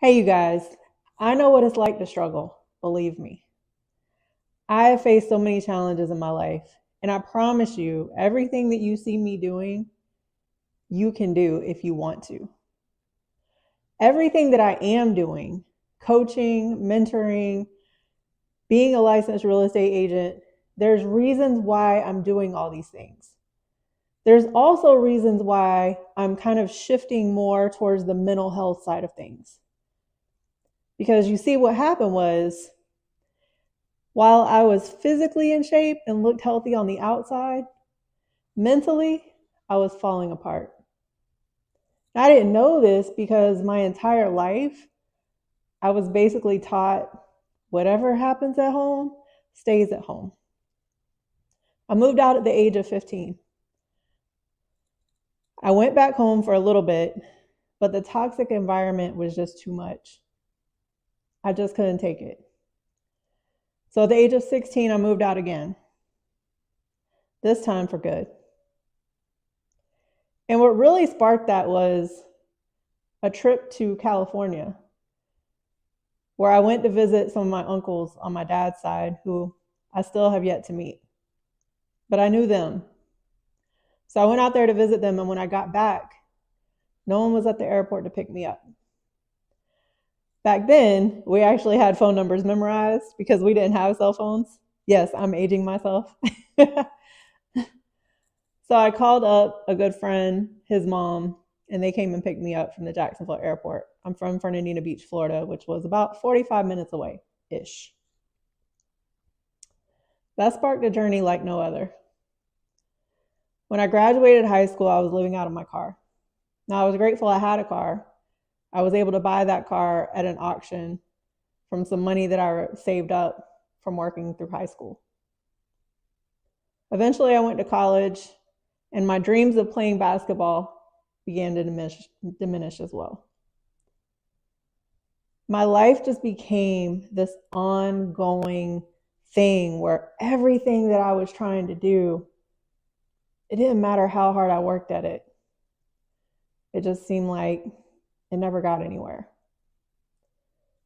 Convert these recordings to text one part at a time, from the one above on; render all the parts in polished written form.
Hey, you guys, I know what it's like to struggle, believe me. I have faced so many challenges in my life, and I promise you, everything that you see me doing, you can do if you want to. Everything that I am doing, coaching, mentoring, being a licensed real estate agent, there's reasons why I'm doing all these things. There's also reasons why I'm kind of shifting more towards the mental health side of things. Because you see, what happened was while I was physically in shape and looked healthy on the outside, mentally, I was falling apart. I didn't know this because my entire life, I was basically taught whatever happens at home stays at home. I moved out at the age of 15. I went back home for a little bit, but the toxic environment was just too much. I just couldn't take it. So at the age of 16, I moved out again, this time for good. And what really sparked that was a trip to California, where I went to visit some of my uncles on my dad's side who I still have yet to meet. But I knew them. So I went out there to visit them, and when I got back, no one was at the airport to pick me up. Back then, we actually had phone numbers memorized because we didn't have cell phones. Yes, I'm aging myself. So I called up a good friend, his mom, and they came and picked me up from the Jacksonville airport. I'm from Fernandina Beach, Florida, which was about 45 minutes away-ish. That sparked a journey like no other. When I graduated high school, I was living out of my car. Now, I was grateful I had a car. I was able to buy that car at an auction from some money that I saved up from working through high school. Eventually, I went to college, and my dreams of playing basketball began to diminish as well. My life just became this ongoing thing where everything that I was trying to do, it didn't matter how hard I worked at it. It just seemed like it never got anywhere.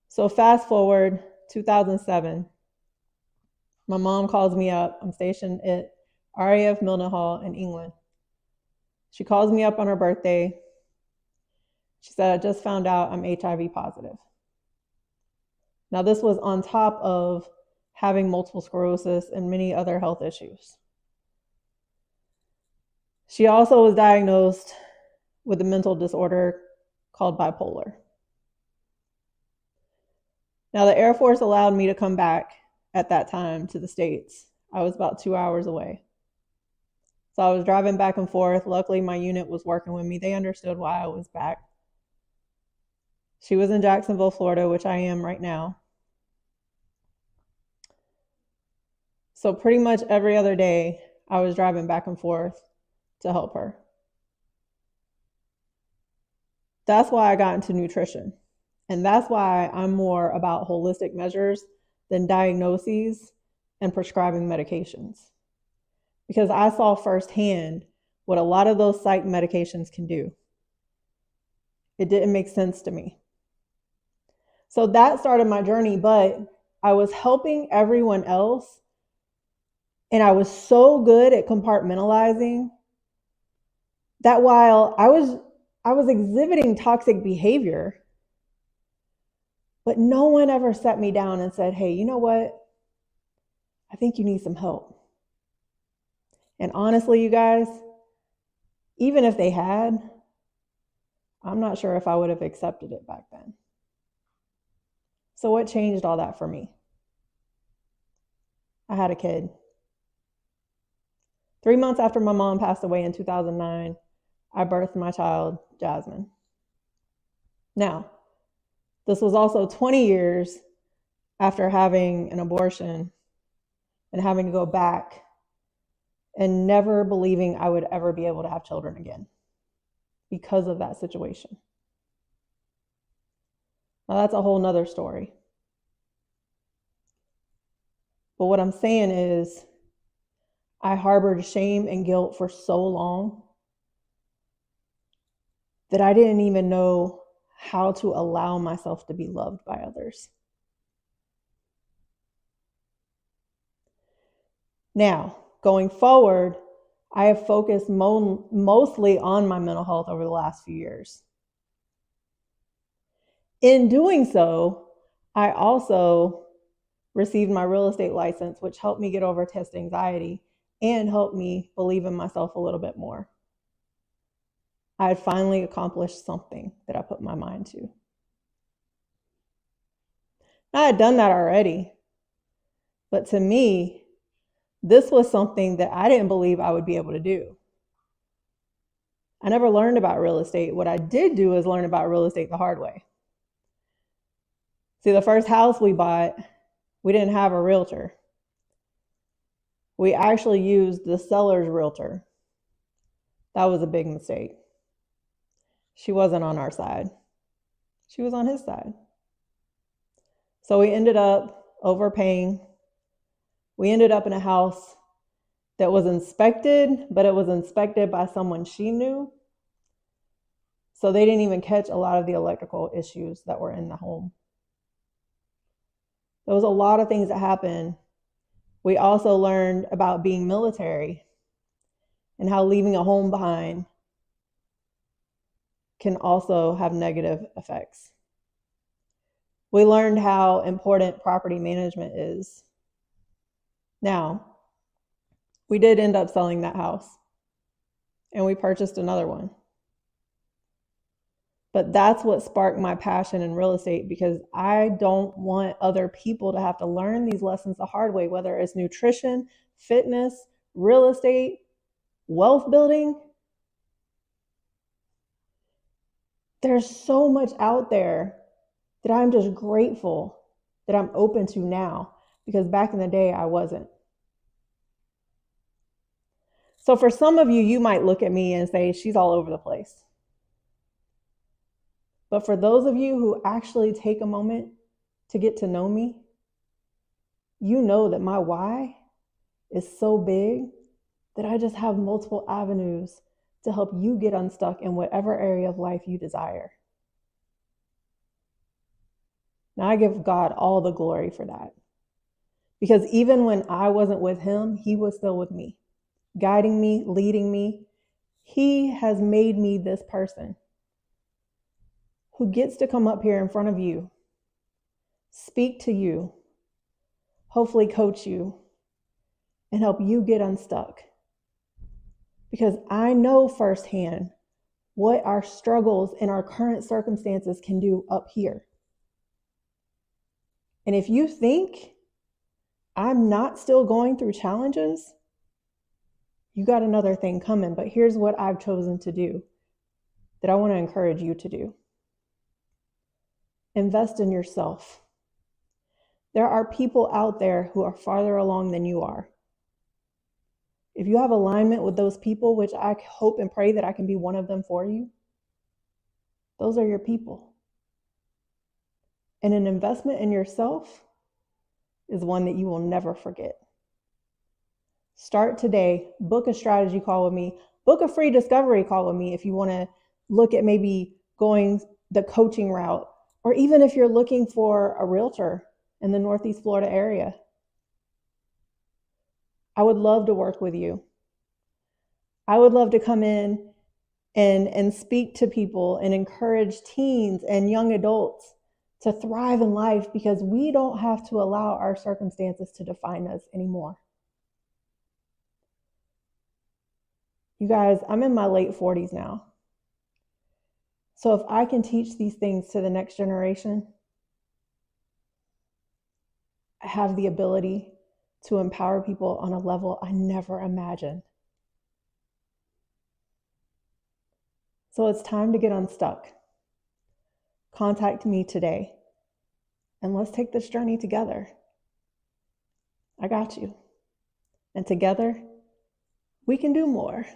So fast forward 2007, my mom calls me up. I'm stationed at RAF Mildenhall in England. She calls me up on her birthday. She said, I just found out I'm HIV positive. Now, this was on top of having multiple sclerosis and many other health issues. She also was diagnosed with a mental disorder called bipolar. Now, the Air Force allowed me to come back at that time to the States. I was about 2 hours away. So I was driving back and forth. Luckily, my unit was working with me. They understood why I was back. She was in Jacksonville, Florida, which I am right now. So pretty much every other day, I was driving back and forth to help her. That's why I got into nutrition. And that's why I'm more about holistic measures than diagnoses and prescribing medications. Because I saw firsthand what a lot of those psych medications can do. It didn't make sense to me. So that started my journey, but I was helping everyone else. And I was so good at compartmentalizing that while I was exhibiting toxic behavior, but no one ever sat me down and said, hey, you know what? I think you need some help. And honestly, you guys, even if they had, I'm not sure if I would have accepted it back then. So what changed all that for me? I had a kid. 3 months after my mom passed away in 2009, I birthed my child, Jasmine. Now, this was also 20 years after having an abortion and having to go back and never believing I would ever be able to have children again because of that situation. Now, that's a whole nother story. But what I'm saying is, I harbored shame and guilt for so long that I didn't even know how to allow myself to be loved by others. Now, going forward, I have focused mostly on my mental health over the last few years. In doing so, I also received my real estate license, which helped me get over test anxiety and helped me believe in myself a little bit more. I had finally accomplished something that I put my mind to. I had done that already, but to me, this was something that I didn't believe I would be able to do. I never learned about real estate. What I did do is learn about real estate the hard way. See, the first house we bought, we didn't have a realtor. We actually used the seller's realtor. That was a big mistake. She wasn't on our side. She was on his side. So we ended up overpaying. We ended up in a house that was inspected, but it was inspected by someone she knew. So they didn't even catch a lot of the electrical issues that were in the home. There was a lot of things that happened. We also learned about being military and how leaving a home behind can also have negative effects. We learned how important property management is. Now, we did end up selling that house and we purchased another one. But that's what sparked my passion in real estate, because I don't want other people to have to learn these lessons the hard way, whether it's nutrition, fitness, real estate, wealth building. There's so much out there that I'm just grateful that I'm open to now, because back in the day, I wasn't. So for some of you, you might look at me and say, she's all over the place. But for those of you who actually take a moment to get to know me, you know that my why is so big that I just have multiple avenues to help you get unstuck in whatever area of life you desire. Now, I give God all the glory for that, because even when I wasn't with him, he was still with me, guiding me, leading me. He has made me this person who gets to come up here in front of you, speak to you, hopefully coach you, and help you get unstuck. Because I know firsthand what our struggles and our current circumstances can do up here. And if you think I'm not still going through challenges, you got another thing coming. But here's what I've chosen to do that I want to encourage you to do. Invest in yourself. There are people out there who are farther along than you are. If you have alignment with those people, which I hope and pray that I can be one of them for you, those are your people. And an investment in yourself is one that you will never forget. Start today. Book a strategy call with me. Book a free discovery call with me if you want to look at maybe going the coaching route, or even if you're looking for a realtor in the Northeast Florida area. I would love to work with you. I would love to come in and speak to people and encourage teens and young adults to thrive in life, because we don't have to allow our circumstances to define us anymore. You guys, I'm in my late 40s now. So if I can teach these things to the next generation, I have the ability to empower people on a level I never imagined. So it's time to get unstuck. Contact me today, and let's take this journey together. I got you. And together, we can do more.